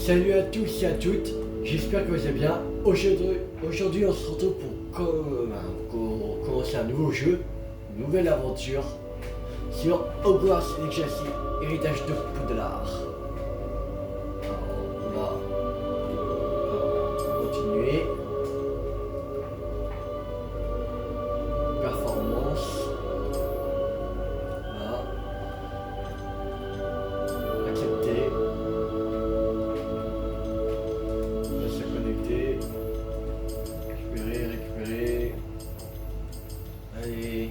Salut à tous et à toutes, j'espère que vous allez bien. Aujourd'hui on se retrouve pour commencer un nouveau jeu, une nouvelle aventure sur Hogwarts Legacy, héritage de Poudlard. On va continuer. Performance. Voilà. Accepter. Se connecter. Récupérer. Allez.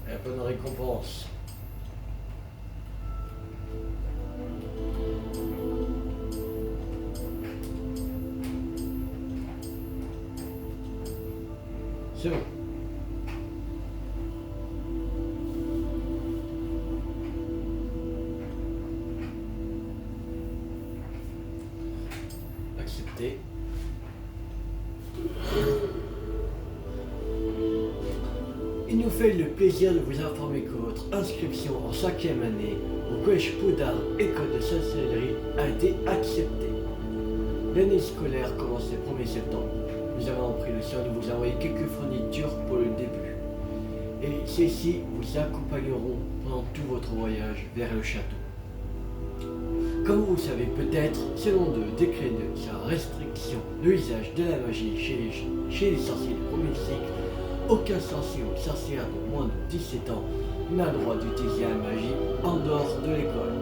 La bonne récompense. C'est bon. Accepter. Il nous fait le plaisir de vous informer que votre inscription en 5e année au Collège Poudlard, école de sorcellerie, a été acceptée. L'année scolaire commence le 1er septembre. Nous avons pris le soin de vous envoyer quelques fournitures pour le début. Et celles-ci vous accompagneront pendant tout votre voyage vers le château. Comme vous le savez peut-être, selon le décret de sa restriction de l'usage de la magie chez les sorciers du 1er siècle, aucun sorcier ou sorcière de moins de 17 ans n'a le droit d'utiliser la magie en dehors de l'école.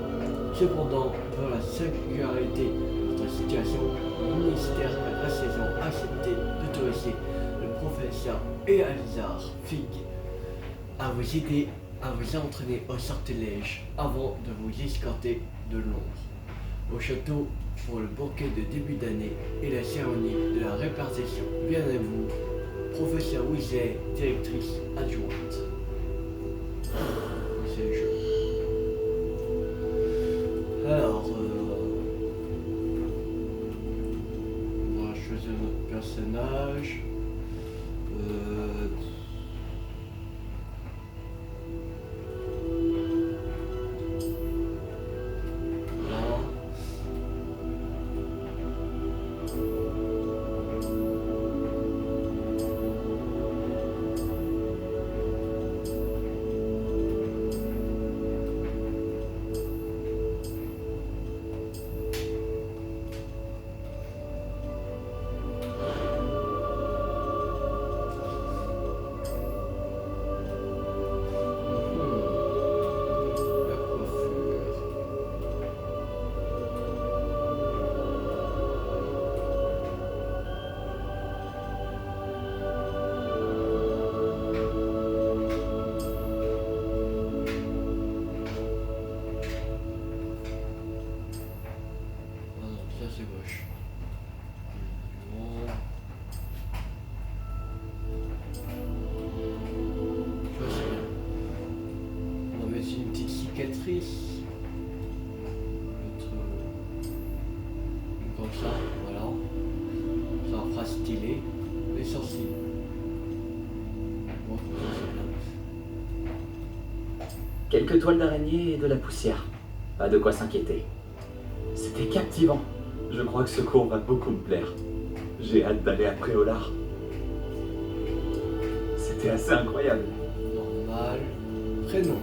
Cependant, pour la singularité de votre situation, le ministère a la saison accepté d'autoriser le professeur Élisard Fig à vous aider à vous entraîner au sortilège avant de vous escorter de Londres au château pour le banquet de début d'année et la cérémonie de la répartition. Bien à vous, professeur Weasley, directrice adjointe. C'est le jeu. Alors, on va choisir notre personnage. C'est gauche. On va mettre une petite cicatrice. Comme ça, voilà. Ça fera stylé. Les sourcils. Bon, quelques toiles d'araignée et de la poussière. Pas de quoi s'inquiéter. C'était captivant. Je crois que ce cours va beaucoup me plaire. J'ai hâte d'aller à Préolard. C'était assez incroyable. Normal. Prénom.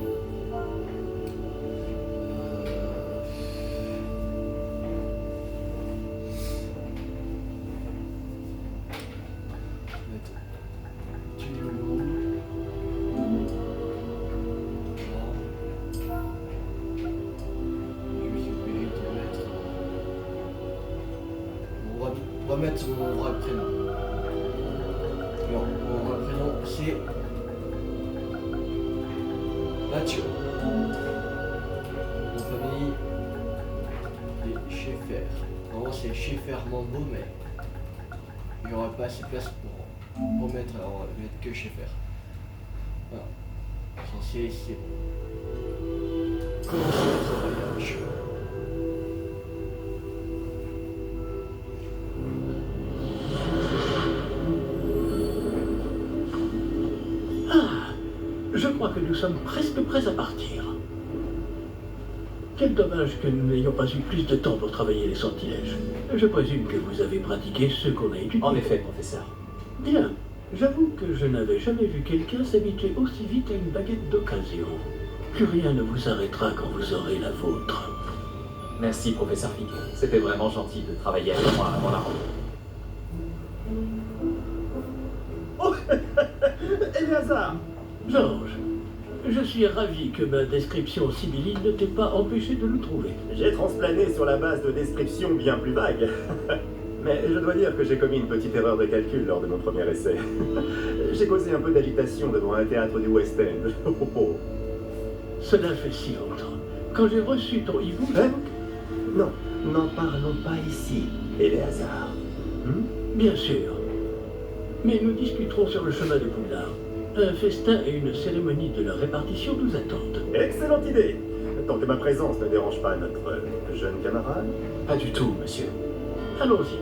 On va mettre mon vrai prénom. Alors, mon vrai prénom c'est Mathieu. Mon famille est Schaeffer. Normalement c'est Schaeffer Mambo, mais il n'y aura pas assez de place pour mettre, alors on va mettre que Schaeffer. Voilà. Censé essayer. Commencer notre voyage. Je crois que nous sommes presque prêts à partir. Quel dommage que nous n'ayons pas eu plus de temps pour travailler les sortilèges. Je présume que vous avez pratiqué ceux qu'on a étudiés. En effet, professeur. Bien. J'avoue que je n'avais jamais vu quelqu'un s'habituer aussi vite à une baguette d'occasion. Plus rien ne vous arrêtera quand vous aurez la vôtre. Merci, professeur Fig. C'était vraiment gentil de travailler avec moi avant la rentrée. Oh Eleazar! Georges, je suis ravi que ma description sibylline ne t'ait pas empêché de nous trouver. J'ai transplané sur la base de descriptions bien plus vagues. Mais je dois dire que j'ai commis une petite erreur de calcul lors de mon premier essai. J'ai causé un peu d'agitation devant un théâtre du West End. Cela fait si longtemps. Quand j'ai reçu ton hibou, Hein? Non, n'en parlons pas ici, Eleazar. bien sûr. Mais nous discuterons sur le chemin de Poudlard. Un festin et une cérémonie de leur répartition nous attendent. Excellente idée! Tant que ma présence ne dérange pas notre jeune camarade. Pas du tout, monsieur. Allons-y.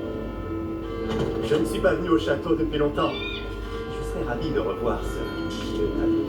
Je ne suis pas venu au château depuis longtemps. Je serais ravi de revoir ce vieux ami.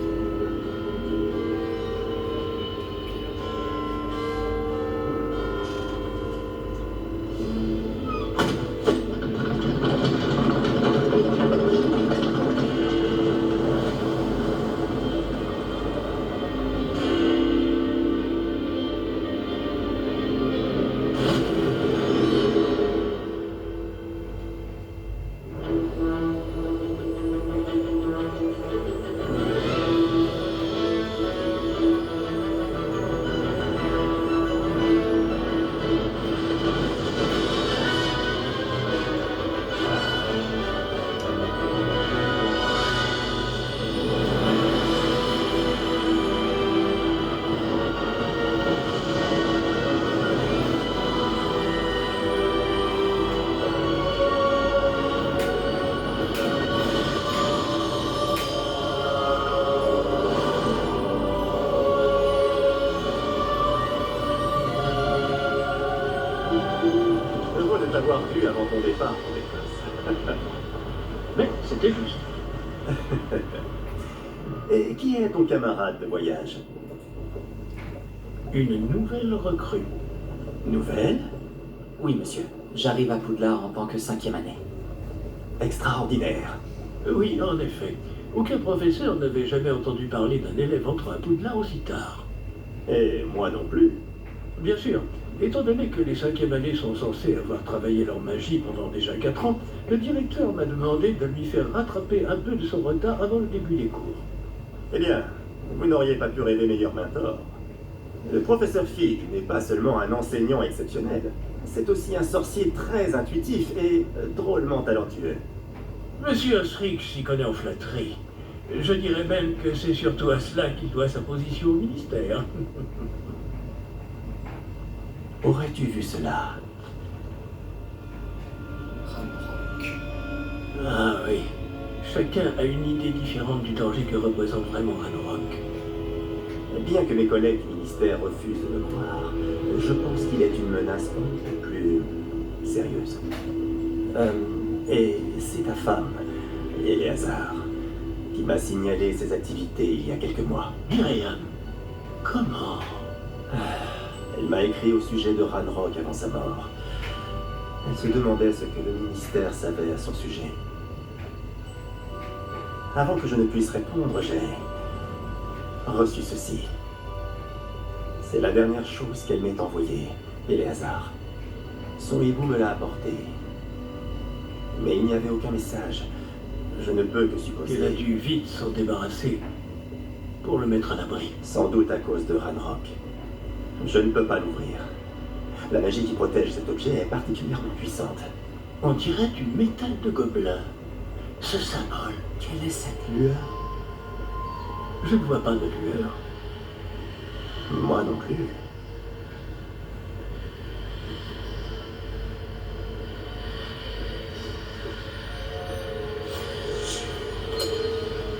Heureux de t'avoir vu avant ton départ pour l'Écosse. Mais c'était juste. Et qui est ton camarade de voyage? Une nouvelle recrue. Nouvelle? Oui, monsieur. J'arrive à Poudlard en tant que 5e année. Extraordinaire. Oui, en effet. Aucun professeur n'avait jamais entendu parler d'un élève entrant à Poudlard aussi tard. Et moi non plus. Bien sûr, étant donné que les 5e années sont censées avoir travaillé leur magie pendant déjà 4 ans, le directeur m'a demandé de lui faire rattraper un peu de son retard avant le début des cours. Eh bien, vous n'auriez pas pu rêver meilleur mentor. Le professeur Fig n'est pas seulement un enseignant exceptionnel, c'est aussi un sorcier très intuitif et drôlement talentueux. Monsieur Astrix s'y connaît en flatterie. Je dirais même que c'est surtout à cela qu'il doit sa position au ministère. Aurais-tu vu cela? Ranrock. Ah oui, chacun a une idée différente du danger que représente vraiment Ranrock. Bien que mes collègues du ministère refusent de le croire, je pense qu'il est une menace beaucoup plus sérieuse. Et c'est ta femme, Eleazar, qui m'a signalé ses activités il y a quelques mois. Myriam, comment? Elle m'a écrit au sujet de Ranrock avant sa mort. Elle se demandait ce que le ministère savait à son sujet. Avant que je ne puisse répondre, j'ai reçu ceci. C'est la dernière chose qu'elle m'ait envoyée, Eleazar. Son hibou me l'a apporté. Mais il n'y avait aucun message. Je ne peux que supposer... Il a dû vite s'en débarrasser pour le mettre à l'abri. Sans doute à cause de Ranrock. Je ne peux pas l'ouvrir. La magie qui protège cet objet est particulièrement puissante. On dirait du métal de gobelin. Ce symbole, Quelle est cette lueur? je ne vois pas de lueur. Moi non plus.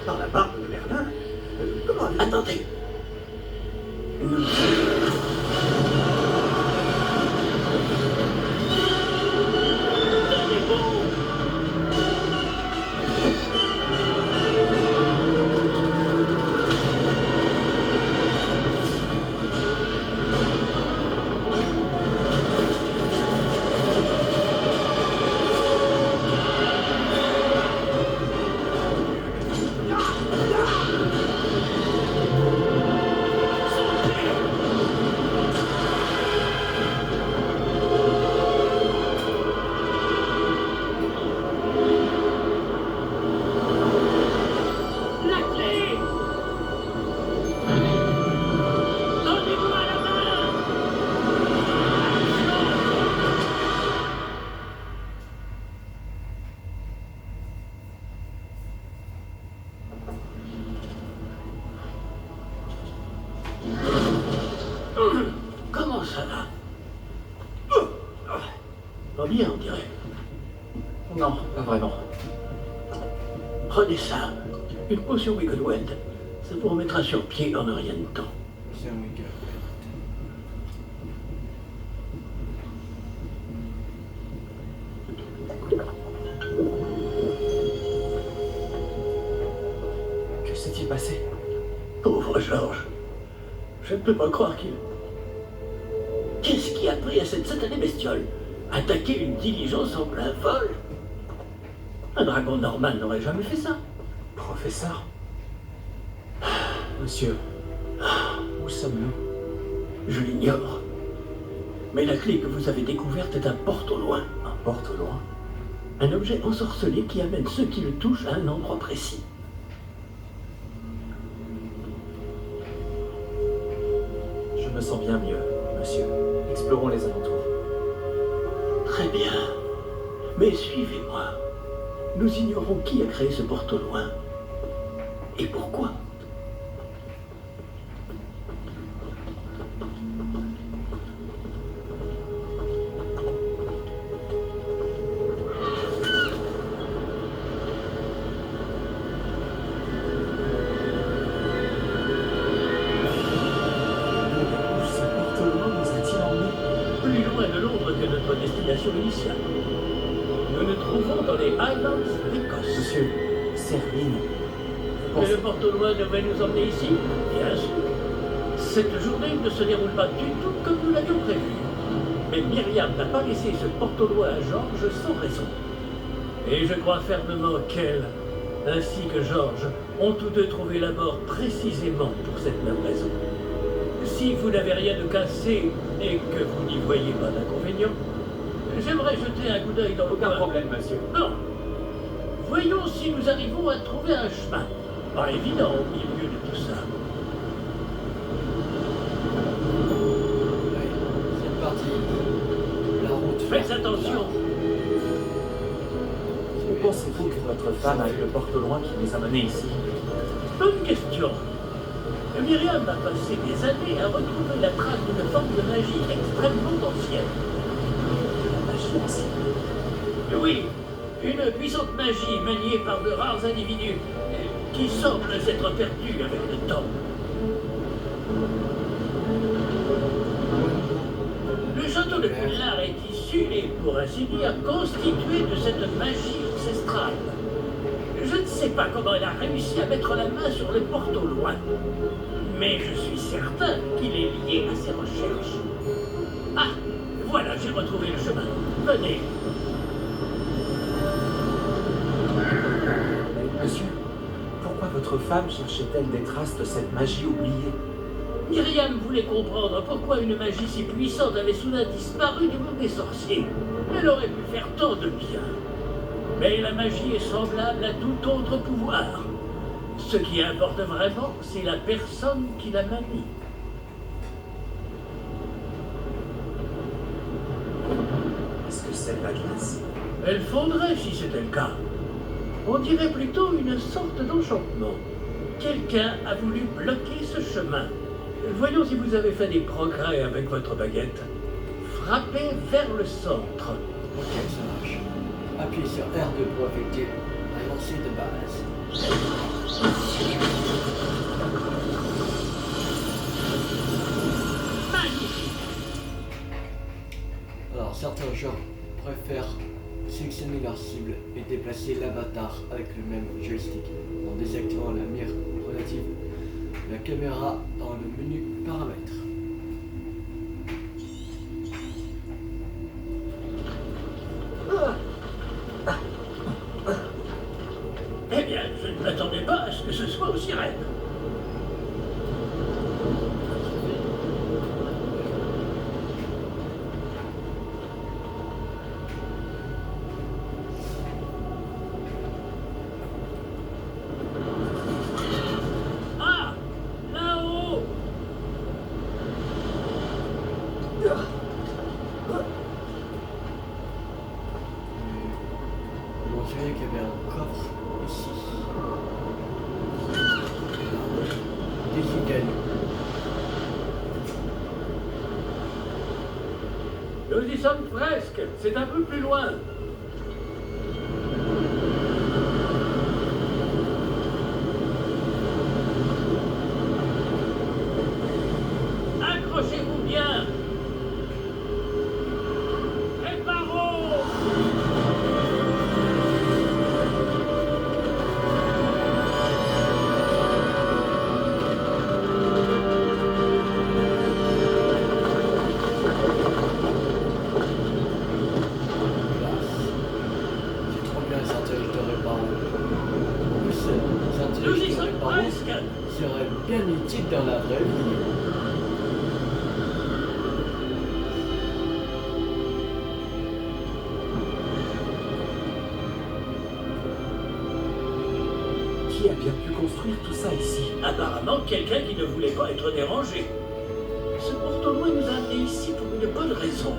Par la barbe de Merlin? Comment avez-vous... Attendez. comment ça va? Pas bien, on dirait. Non, pas vraiment. Prenez ça. Une potion Wigglewend. Ça vous remettra sur pied en un rien de temps. C'est un week-end. Que s'est-il passé? Pauvre Georges. Je ne peux pas croire qu'il... Qu'est-ce qui a pris à cette satanée bestiole? Attaquer une diligence en plein vol? Un dragon normal n'aurait jamais fait ça. Professeur? Monsieur, où sommes-nous? Je l'ignore. Mais la clé que vous avez découverte est un porte au loin. Un porte au loin? Un objet ensorcelé qui amène ceux qui le touchent à un endroit précis. Je me sens bien mieux, monsieur. Explorons les alentours. Très bien. Mais suivez-moi. Nous ignorons qui a créé ce porte au loin. Et pourquoi. Initiale. Nous nous trouvons dans les Highlands d'Écosse. Monsieur, c'est ruine. Mais le porte au loin devrait nous emmener ici, bien sûr. Cette journée ne se déroule pas du tout comme nous l'avions prévu. Mais Myriam n'a pas laissé ce porte au loin à Georges sans raison. Et je crois fermement qu'elle, ainsi que Georges, ont tous deux trouvé la mort précisément pour cette même raison. Si vous n'avez rien de cassé et que vous n'y voyez pas d'inconvénient, j'aimerais jeter un coup d'œil dans le coin. Aucun problème, monsieur. Non. Voyons si nous arrivons à trouver un chemin. Pas évident au milieu de tout ça. Ouais, c'est parti. La route. Faites attention. Où pensez-vous que votre femme a eu le porte au loin qui nous a menés ici? Bonne question. Myriam a passé des années à retrouver la trace d'une forme de magie extrêmement ancienne. Oui, une puissante magie maniée par de rares individus qui semblent s'être perdus avec le temps. Le château de Poudlard est issu et, pour ainsi dire, constitué de cette magie ancestrale. Je ne sais pas comment elle a réussi à mettre la main sur le porte au loin, mais je suis certain qu'il est lié à ses recherches. Ah, voilà, j'ai retrouvé le chemin. Venez. Monsieur, pourquoi votre femme cherchait-elle des traces de cette magie oubliée? Myriam voulait comprendre pourquoi une magie si puissante avait soudain disparu du monde des sorciers. Elle aurait pu faire tant de bien. Mais la magie est semblable à tout autre pouvoir. Ce qui importe vraiment, c'est la personne qui la manie. Est-ce que c'est de la glace? Elle fondrait si c'était le cas. On dirait plutôt une sorte d'enchantement. Quelqu'un a voulu bloquer ce chemin. Voyons si vous avez fait des progrès avec votre baguette. Frappez vers le centre. Ok, ça marche. Appuyez sur R2 pour effectuer un lancer de base. Magnifique. Alors, certains gens préfèrent sélectionner leur cible et déplacer l'avatar avec le même joystick en désactivant la mire relative de la caméra dans le menu paramètres. Eh bien, je ne m'attendais pas à ce que ce soit aussi raide. Ah! Là-haut! On dirait qu'il y avait un coffre ici. Des idées. Nous y sommes presque. C'est un peu plus loin. Accrochez-vous bien. Et barreaux. C'est trop bien les interrupteurs et barreaux. En plus, les Nous y interrupteurs et sommes barreaux presque. seraient bien utiles dans la vraie vie. Qui a bien pu construire tout ça ici? Apparemment, quelqu'un qui ne voulait pas être dérangé. Ce porte-loin nous a amenés ici pour une bonne raison.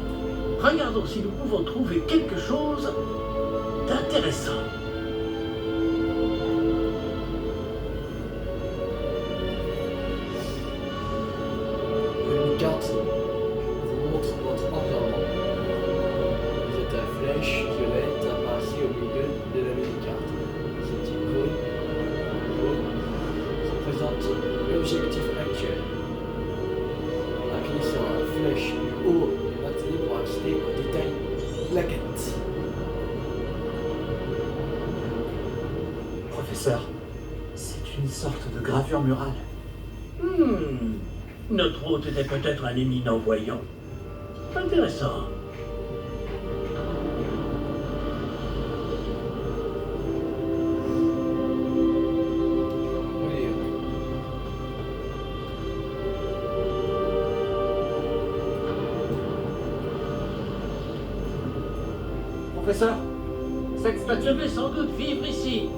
Regardons si nous pouvons trouver quelque chose d'intéressant. Une carte vous montre votre environnement. Vous êtes à flèche violette apparaissue au milieu de la mini-carte. Cette icône jaune représente l'objectif actuel. Appuyez sur la flèche du haut et maintenez pour accéder au détail de la quête. Professeur, c'est une sorte de gravure murale. Notre hôte était peut-être un éminent voyant. Intéressant. Oui, Professeur, cette Je statue... vais sans doute vivre ici.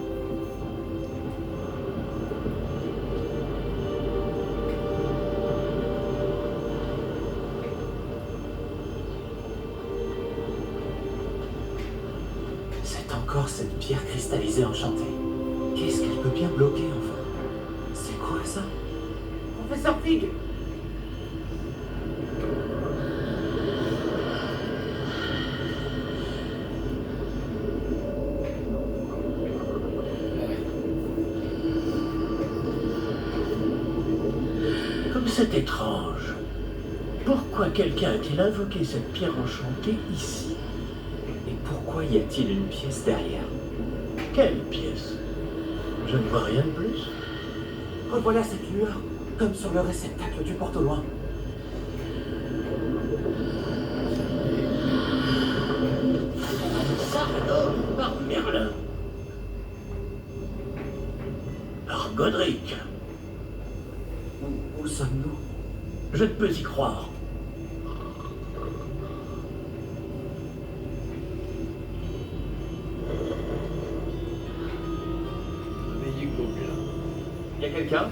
C'est encore cette pierre cristallisée enchantée. Qu'est-ce qu'elle peut bien bloquer, enfin? C'est quoi ça? Professeur Fig! Comme c'est étrange. Pourquoi quelqu'un a-t-il invoqué cette pierre enchantée ici? Et pourquoi y a-t-il une pièce derrière? Quelle pièce? Je ne vois rien de plus. Revoilà cette lueur, comme sur le réceptacle du porte au loin. Ça alors, par Merlin. Par Godric. Où sommes-nous? Je ne peux y croire. mais du coup, là. Y a quelqu'un?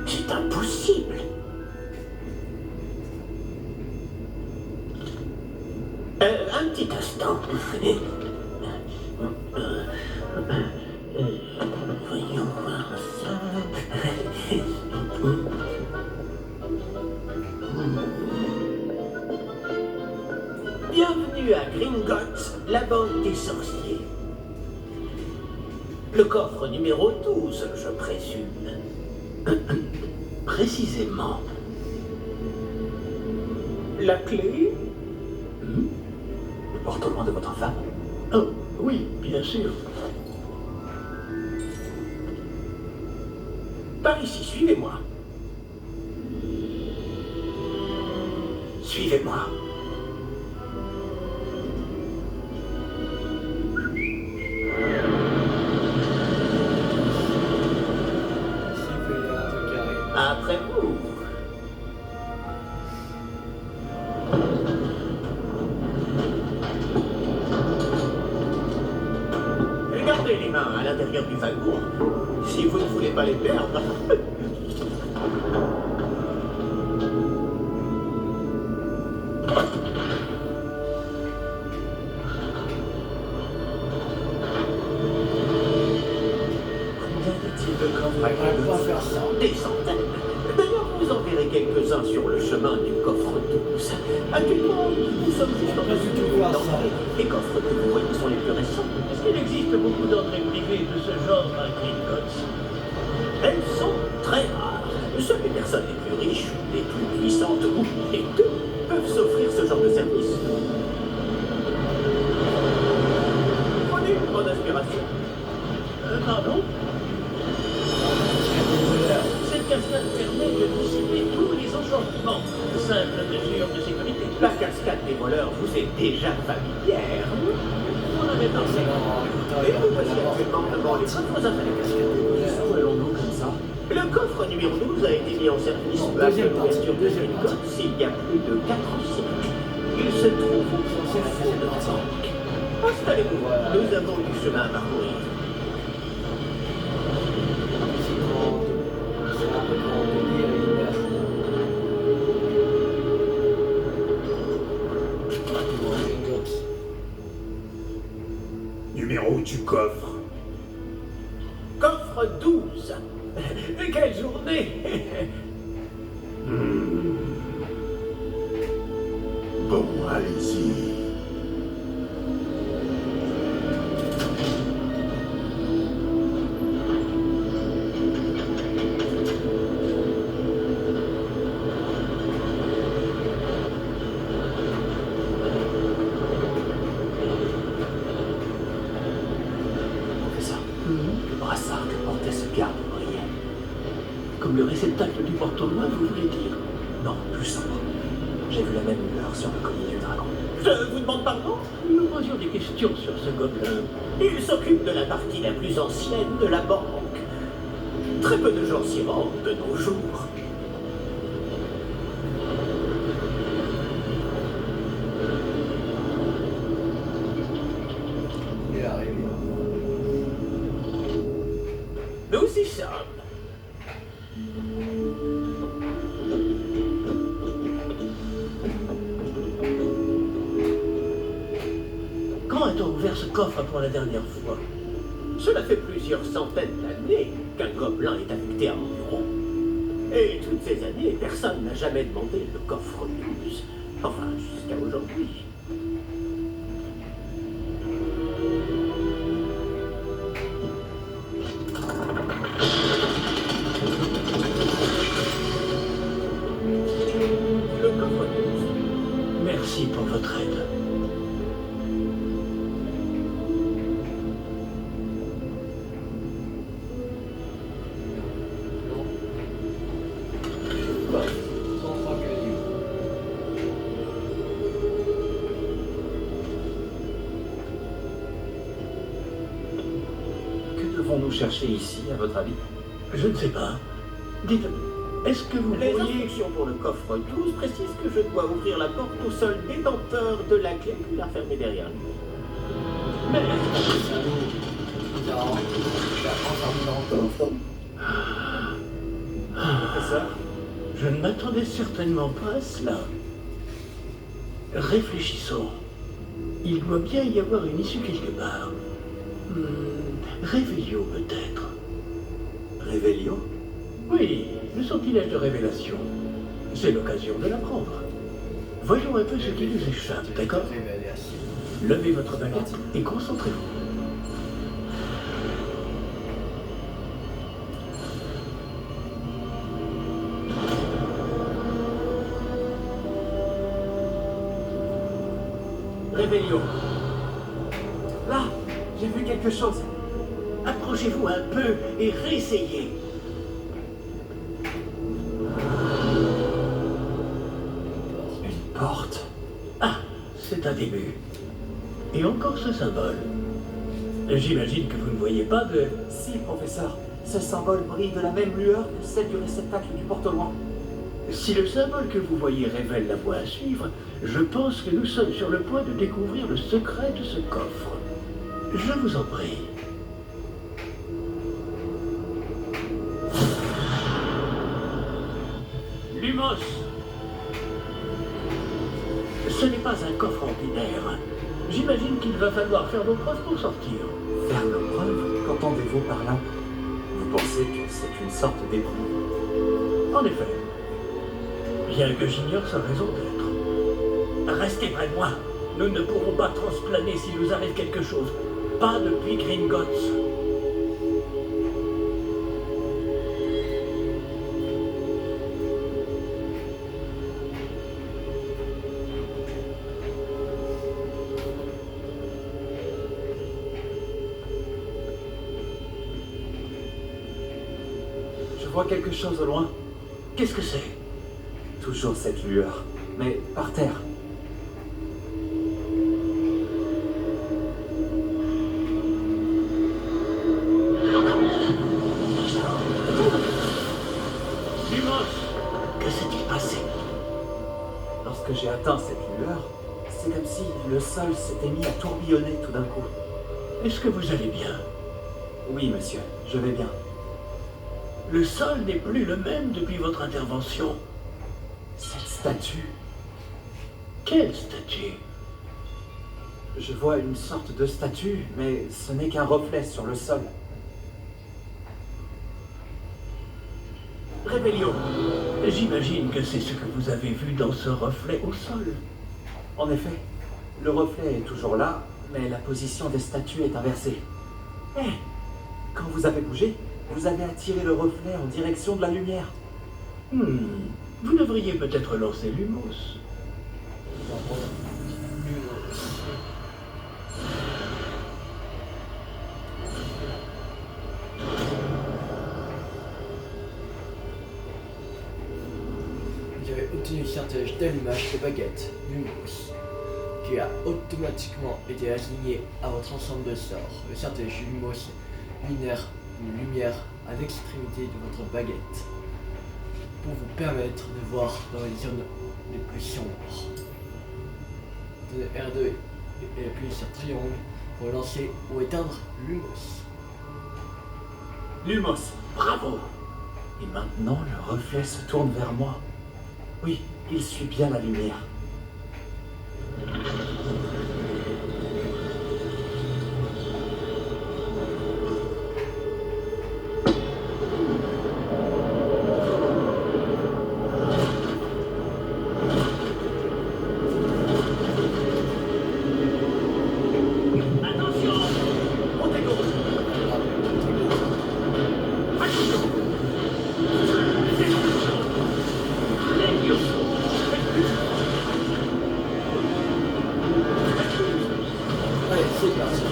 C'est impossible. Un petit instant. Voyons voir ça. Bienvenue à Gringotts, la bande des sorciers. Le coffre numéro 12, je présume. Précisément. La clé? Le porte au loin de votre femme? Oh, oui, bien sûr. Par ici, suivez-moi. Suivez-moi. Après vous. Regardez les mains à l'intérieur. l'intérieur du wagon. Si vous ne voulez pas les perdre. Combien y a-t-il de coffres à On va pas faire ça. Des centaines. D'ailleurs, vous en verrez quelques-uns sur le chemin du coffre 12. Actuellement, nous sommes juste en Pas du tout voir ça. Les coffres que vous voyez sont les plus récents. Est-ce qu'il existe beaucoup d'entrées privées de ce genre à Gringotts? Elles sont très rares. Seules les personnes les plus riches, les plus puissantes ou les deux peuvent s'offrir ce genre de service. Prenez une bonne inspiration. Pardon? Cette cascade permet de dissiper tous les enchantements. Simple mesure de sécurité. La cascade des voleurs vous est déjà familière. Vous en avez pensé. Et vous voici actuellement devant les coffres intérieures. Où allons-nous comme ça? Le coffre numéro 12 a été mis en service après l'ouverture de Gringotts il y a plus de 4 siècles. Il se trouve au fond de la banque. Installez-vous, nous avons du chemin à parcourir. Numéro du coffre. Coffre 12. Quelle journée! Bon, allez-y. Professeur, le brassard que portait ce garde brillait. Comme le réceptacle du porte-loin, vous voulez dire? Non, plus sombre. J'ai vu la même lueur sur le collier du dragon. Je vous demande pardon? Nous posions des questions sur ce gobelin. Il s'occupe de la partie la plus ancienne de la banque. Très peu de gens s'y rendent de nos jours. Il est arrivé. Nous y sommes. Quand a-t-on ouvert ce coffre pour la dernière fois? Cela fait plusieurs centaines d'années qu'un gobelin est affecté à mon bureau. Et toutes ces années, personne n'a jamais demandé le coffre 12. Enfin, jusqu'à aujourd'hui. Le coffre 12. Merci pour votre aide. Bah, 103 calibre. Que devons-nous chercher ici, à votre avis? Je ne sais pas. Dites, est-ce que vous Les pourriez... instructions pour le coffre 12 précisent que je dois ouvrir la porte au seul détenteur de la clé puis la fermer derrière lui. Mais Non, il a enfermé dans le coffre. Professeur? je ne m'attendais certainement pas à cela. Réfléchissons. Il doit bien y avoir une issue quelque part. Réveillon peut-être. Révélio? Oui, le sortilège de révélation. C'est l'occasion de l'apprendre. Voyons un peu ce qui nous échappe, d'accord? Révélation. Levez votre baguette et concentrez-vous. Révélio. Là, j'ai vu quelque chose. Approchez-vous un peu et réessayez. Une porte. Ah, c'est un début. Et encore ce symbole. J'imagine que vous ne voyez pas de... Si, professeur. Ce symbole brille de la même lueur que celle du réceptacle du porte-loin. Si le symbole que vous voyez révèle la voie à suivre, je pense que nous sommes sur le point de découvrir le secret de ce coffre. Je vous en prie. Lumos! Ce n'est pas un coffre ordinaire. J'imagine qu'il va falloir faire nos preuves pour sortir. Faire nos preuves? Qu'entendez-vous par là? Vous pensez que c'est une sorte d'épreuve? En effet. Bien que j'ignore sa raison d'être. Restez près de moi. Nous ne pourrons pas transplaner s'il nous arrive quelque chose. Pas depuis Gringotts. Je vois quelque chose au loin. Qu'est-ce que c'est? Toujours cette lueur, mais par terre. Lumos! Que s'est-il passé? Lorsque j'ai atteint cette lueur, c'est comme si le sol s'était mis à tourbillonner tout d'un coup. Est-ce que vous allez bien? Oui, monsieur, je vais bien. Le sol n'est plus le même depuis votre intervention. Cette statue, Quelle statue? je vois une sorte de statue, mais ce n'est qu'un reflet sur le sol. Rébellion. J'imagine que c'est ce que vous avez vu dans ce reflet au sol. En effet, le reflet est toujours là, mais la position des statues est inversée. Eh, quand vous avez bougé, vous avez attiré le reflet en direction de la lumière. Vous devriez peut-être lancer Lumos. Vous avez obtenu le certificat d'allumage de baguette, Lumos, qui a automatiquement été assigné à votre ensemble de sorts. Le certificat Lumos génère une lumière à l'extrémité de votre baguette pour vous permettre de voir dans les zones les plus sombres. Tenez R2 et appuyez sur triangle pour lancer ou éteindre Lumos. Lumos, Bravo! et maintenant le reflet se tourne vers moi. Oui, il suit bien la lumière. Attention! Montez gauche! Attention! Allez, c'est parti.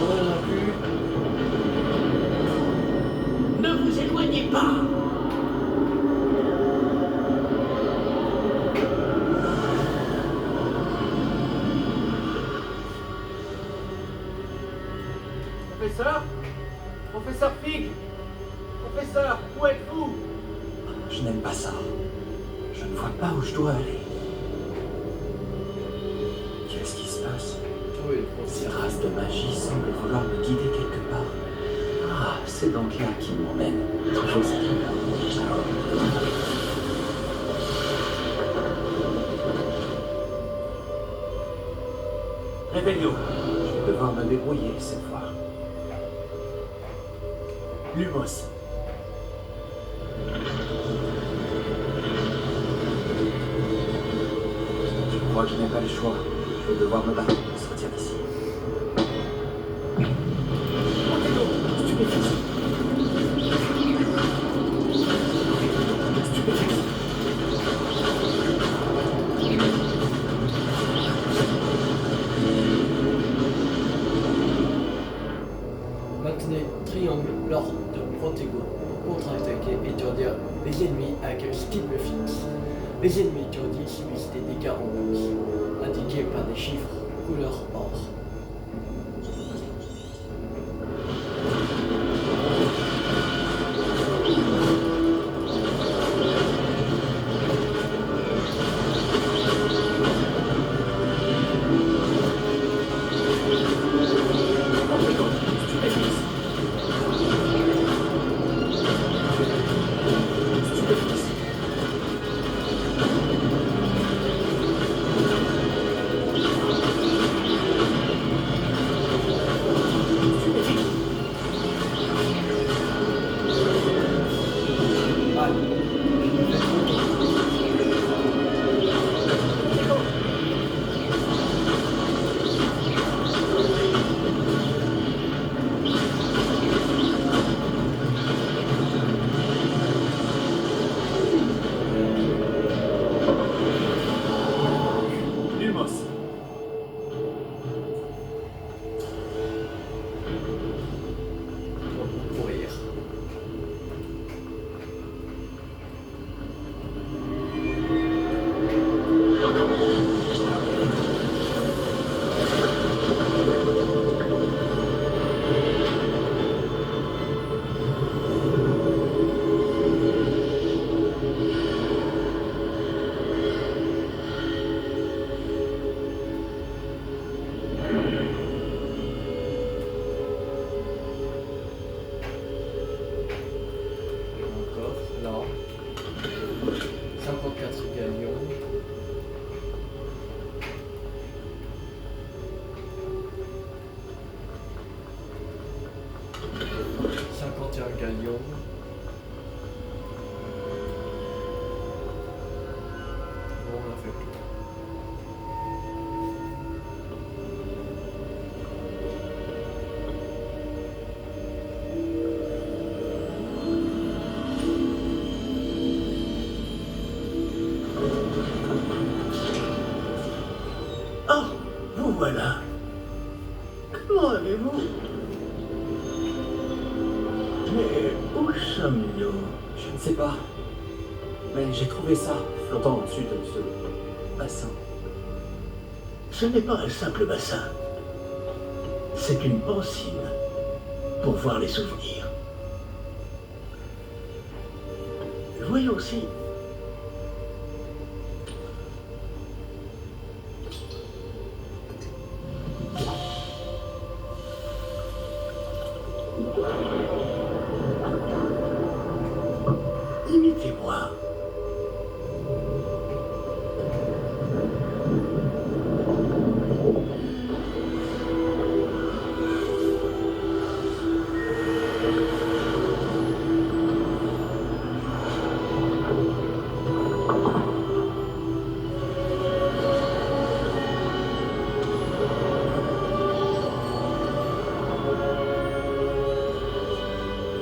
On a pu. Ne vous éloignez pas! Professeur? Professeur Fig? Professeur, où êtes-vous? Je n'aime pas ça. Je ne vois pas où je dois aller. Qu'est-ce qui se passe? Trouver le Ces professeur. races de magie semblent vouloir me guider quelque part. Ah, c'est donc là qu'ils m'emmènent. Toujours cette lueur. Rébellion. Je vais devoir me débrouiller cette fois. Lumos. Je crois que je n'ai pas le choix. Je vais devoir me battre pour sortir d'ici. Stupéfiant. triangle lors de Protego pour contre-attaquer et étourdir les ennemis avec un cible fixe. Les ennemis étourdis subissent des dégâts en rouge, indiqués par des chiffres couleur or. Voilà. Comment allez-vous? Mais où sommes-nous? Je ne sais pas. Mais j'ai trouvé ça flottant au-dessus de ce bassin. Ce n'est pas un simple bassin. C'est une pancine pour voir les souvenirs. Voyons aussi. Imitez-moi.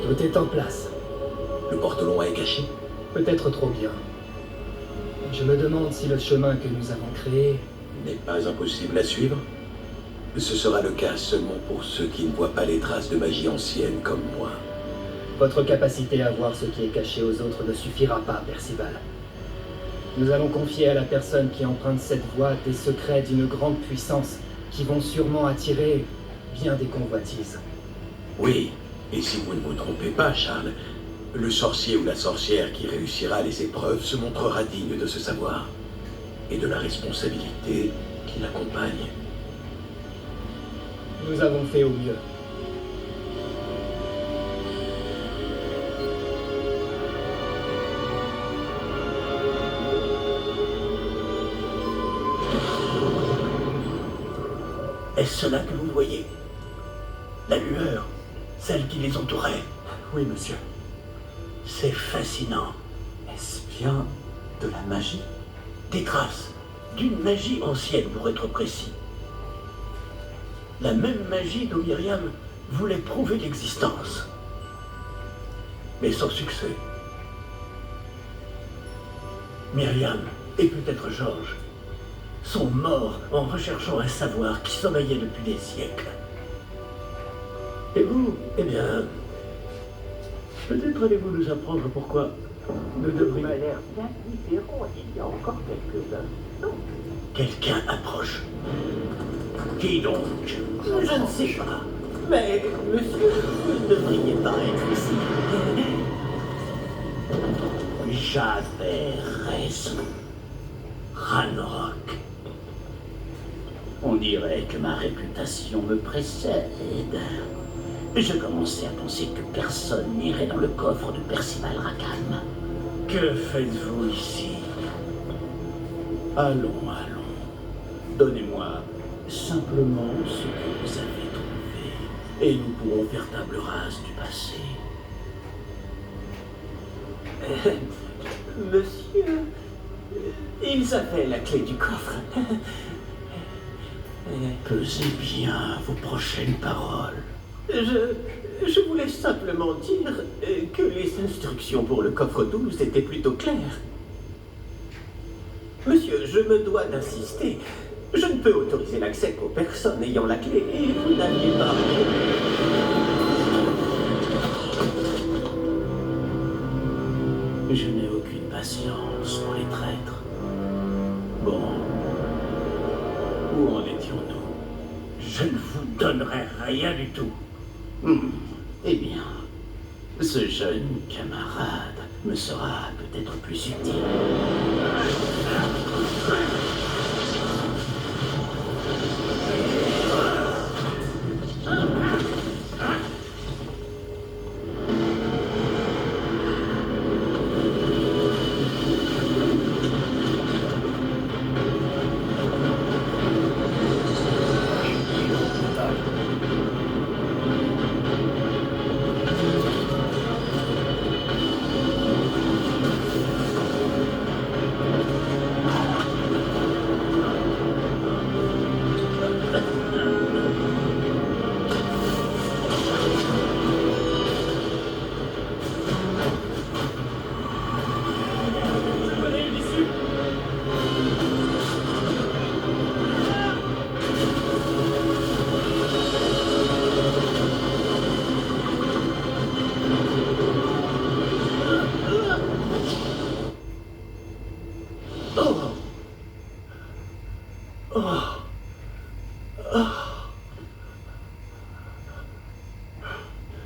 Tout est en place. Le porte-loin est caché. Peut-être trop bien. Je me demande si le chemin que nous avons créé... N'est pas impossible à suivre. Ce sera le cas seulement pour ceux qui ne voient pas les traces de magie ancienne comme moi. Votre capacité à voir ce qui est caché aux autres ne suffira pas, Percival. Nous allons confier à la personne qui emprunte cette voie des secrets d'une grande puissance qui vont sûrement attirer bien des convoitises. Oui, et si vous ne vous trompez pas, Charles, le sorcier ou la sorcière qui réussira les épreuves se montrera digne de ce savoir et de la responsabilité qui l'accompagne. Nous avons fait au mieux. Est-ce cela que vous voyez? La lueur, celle qui les entourait. Oui, monsieur. C'est fascinant. Est-ce bien de la magie? Des traces d'une magie ancienne, pour être précis. La même magie dont Myriam voulait prouver l'existence. Mais sans succès. Myriam, et peut-être Georges, sont morts en recherchant un savoir qui sommeillait depuis des siècles. Et vous, eh bien, peut-être allez-vous nous apprendre pourquoi nous Vous devrions... m'avez l'air bien différent il y a encore quelques instants. Quelqu'un approche. Qui donc? Je ne sais pas. Mais, monsieur, vous ne devriez pas être ici. J'avais raison. Ranrock. On dirait que ma réputation me précède. Je commençais à penser que personne n'irait dans le coffre de Percival Rackham. Que faites-vous ici? Allons, allons. Donnez-moi simplement ce que vous avez trouvé, et nous pourrons faire table rase du passé. Monsieur, ils avaient la clé du coffre. Pesez bien vos prochaines paroles. Je voulais simplement dire que les instructions pour le coffre 12 étaient plutôt claires. Monsieur, je me dois d'insister. Je ne peux autoriser l'accès qu'aux personnes ayant la clé et vous n'aviez pas... Je n'ai aucune patience pour les traîtres. Bon. Où en étions-nous? Je ne vous donnerai rien du tout. Eh bien, ce jeune camarade me sera peut-être plus utile.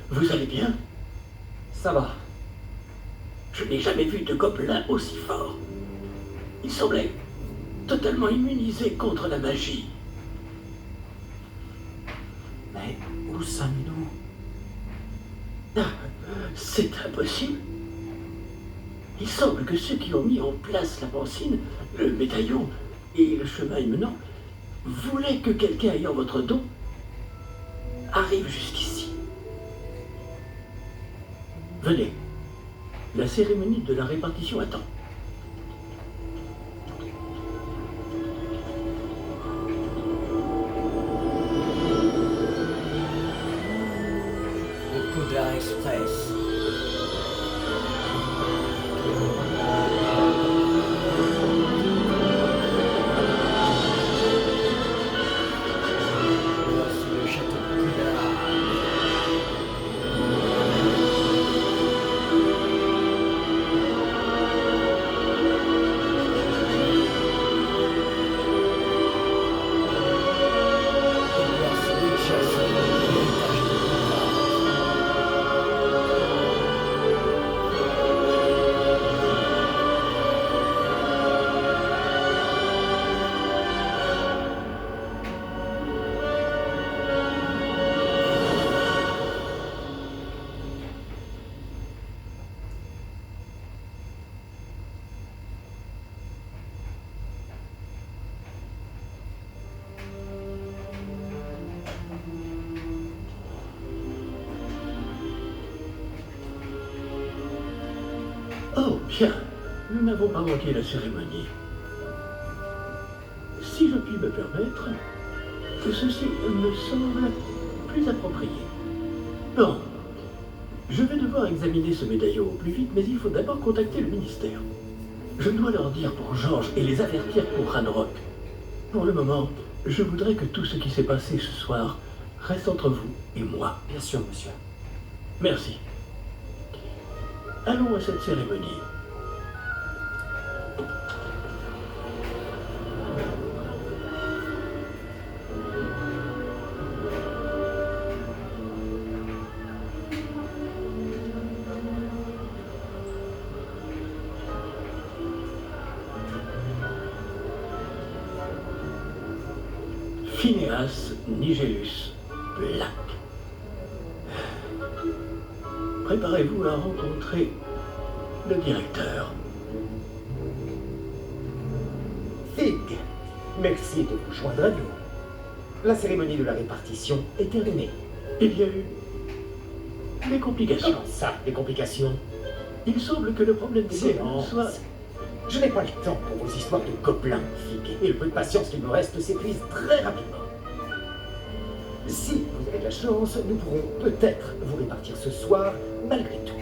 Vous allez bien? Ça va. Je n'ai jamais vu de gobelin aussi fort. Il semblait totalement immunisé contre la magie. Mais où sommes-nous? Ah, c'est impossible. Il semble que ceux qui ont mis en place la pancine, le médaillon et le chemin y menant voulaient que quelqu'un ayant votre don arrive jusqu'ici. Venez. La cérémonie de la répartition attend. Le Poudlard Express. Voici le château de Poudlard. Voici le château de l'héritage de Poudlard. Oh, bien. Nous n'avons pas manqué la cérémonie. Si je puis me permettre, ceci me semble plus approprié. Bon, je vais devoir examiner ce médaillon au plus vite, mais il faut d'abord contacter le ministère. Je dois leur dire pour Georges et les avertir pour Ranrock. Pour le moment, je voudrais que tout ce qui s'est passé ce soir reste entre vous et moi. Bien sûr, monsieur. Merci. Allons à cette cérémonie. Phineas Nigellus Black. Préparez-vous à rencontrer le directeur. Fig, merci de vous joindre à nous. La cérémonie de la répartition est terminée. Il y a eu des complications. Comment ça, des complications? Il semble que le problème des gobelins Silence. soit... Je n'ai pas le temps pour vos histoires de gobelins, Fig. Et le peu de patience qu'il me reste s'épuise très rapidement. Si vous avez de la chance, nous pourrons peut-être vous répartir ce soir, malgré tout.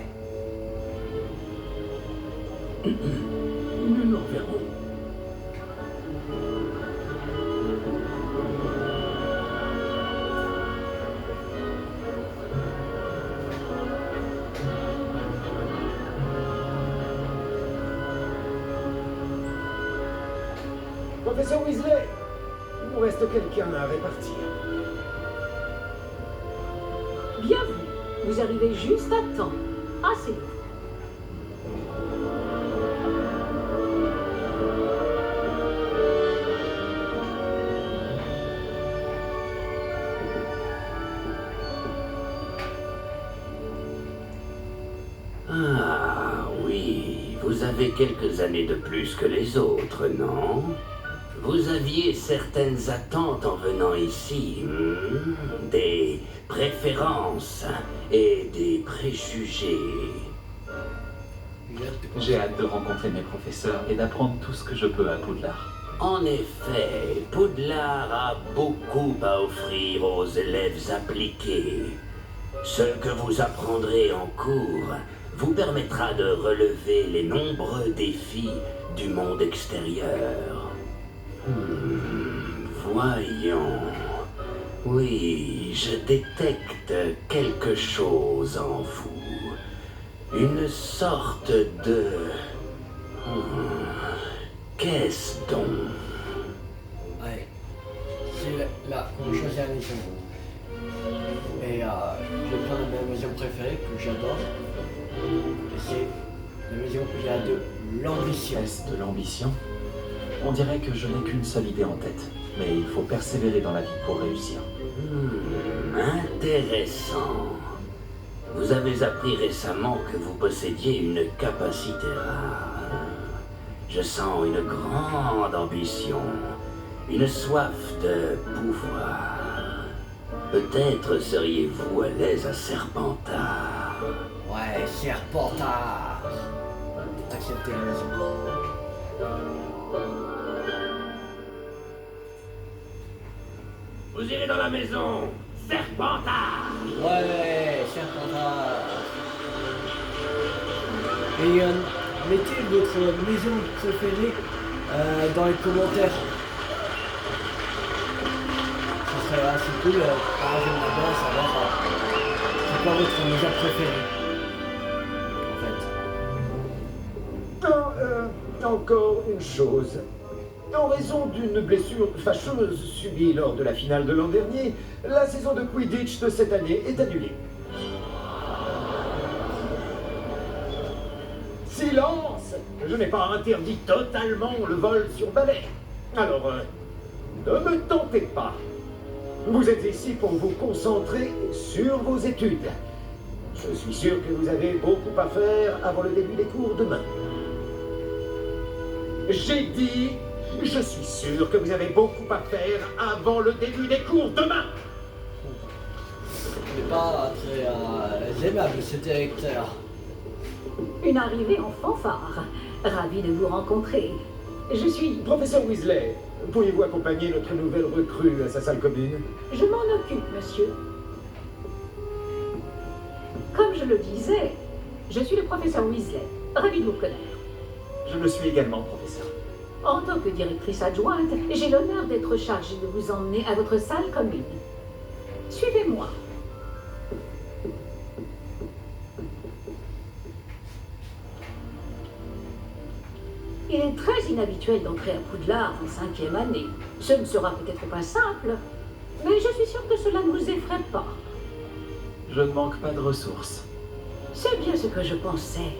Nous nous reverrons. Professeur Weasley, il nous reste quelqu'un à répartir. Bien vu. Vous arrivez juste à temps. Assez. Ah oui, vous avez quelques années de plus que les autres, non? Vous aviez certaines attentes en venant ici, des préférences et des préjugés. J'ai hâte de rencontrer mes professeurs et d'apprendre tout ce que je peux à Poudlard. En effet, Poudlard a beaucoup à offrir aux élèves appliqués. Ce que vous apprendrez en cours vous permettra de relever les nombreux défis du monde extérieur. Voyons. Oui, je détecte quelque chose en vous. Une sorte de... Qu'est-ce donc? Ouais. C'est là qu'on choisit la maison. Et je vais prendre ma maison préférée que j'adore. C'est la maison où il y a de l'ambition. Est-ce de l'ambition? On dirait que je n'ai qu'une seule idée en tête, mais il faut persévérer dans la vie pour réussir. Intéressant. Vous avez appris récemment que vous possédiez une capacité rare. Je sens une grande ambition, une soif de pouvoir. Peut-être seriez-vous à l'aise à Serpentard. Ouais, Serpentard. Acceptez la maison. Vous irez dans la maison, Serpentard. Ouais, Serpentard. Et mettez votre maison préférée dans les commentaires. Ce serait assez cool. J'aimerais bien savoir c'est quoi votre maison préférée. En fait. Encore une chose. En raison d'une blessure fâcheuse subie lors de la finale de l'an dernier, la saison de Quidditch de cette année est annulée. Silence! Je n'ai pas interdit totalement le vol sur balai. Alors, ne me tentez pas. Vous êtes ici pour vous concentrer sur vos études. Je suis sûr que vous avez beaucoup à faire avant le début des cours demain. J'ai dit... Je suis sûr que vous avez beaucoup à faire avant le début des cours demain. Il n'est pas très aimable ce directeur. Une arrivée en fanfare. Ravi de vous rencontrer. Je suis... Professeur Weasley, pourriez-vous accompagner notre nouvelle recrue à sa salle commune? Je m'en occupe, monsieur. Comme je le disais, je suis le professeur Weasley. Ravi de vous connaître. Je le suis également, professeur. En tant que directrice adjointe, j'ai l'honneur d'être chargée de vous emmener à votre salle commune. Suivez-moi. Il est très inhabituel d'entrer à Poudlard en 5e année. Ce ne sera peut-être pas simple, mais je suis sûre que cela ne vous effraie pas. Je ne manque pas de ressources. C'est bien ce que je pensais.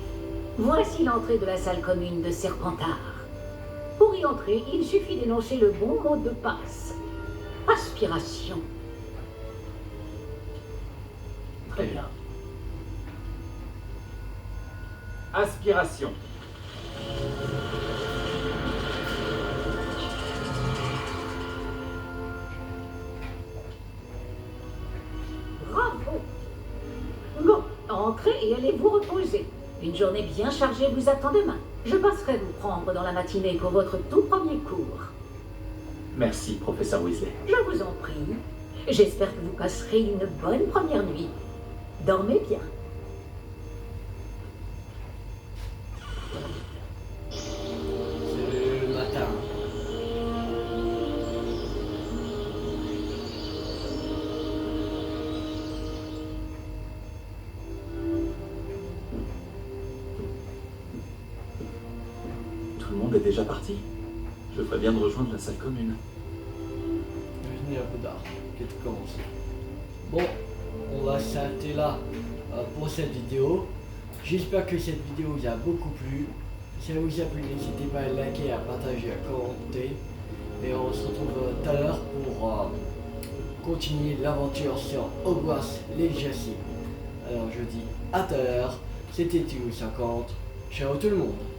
Voici l'entrée de la salle commune de Serpentard. Pour y entrer, il suffit d'énoncer le bon mot de passe. Aspiration. Très bien. Aspiration. Bravo. Bon, entrez et allez vous reposer. Une journée bien chargée vous attend demain. Je passerai vous prendre dans la matinée pour votre tout premier cours. Merci, professeur Weasley. Je vous en prie. J'espère que vous passerez une bonne première nuit. Dormez bien. C'est le matin. Tout le monde est déjà parti. Je ferais bien de rejoindre la salle commune. Venez à Poudlard. Qu'est-ce que commence? Bon, on va s'arrêter là pour cette vidéo. J'espère que cette vidéo vous a beaucoup plu. Si elle vous a plu, n'hésitez pas à liker, à partager, à commenter. Et on se retrouve tout à l'heure pour continuer l'aventure sur Hogwarts Legacy. Alors je dis à tout à l'heure. C'était Théo50. Ciao tout le monde.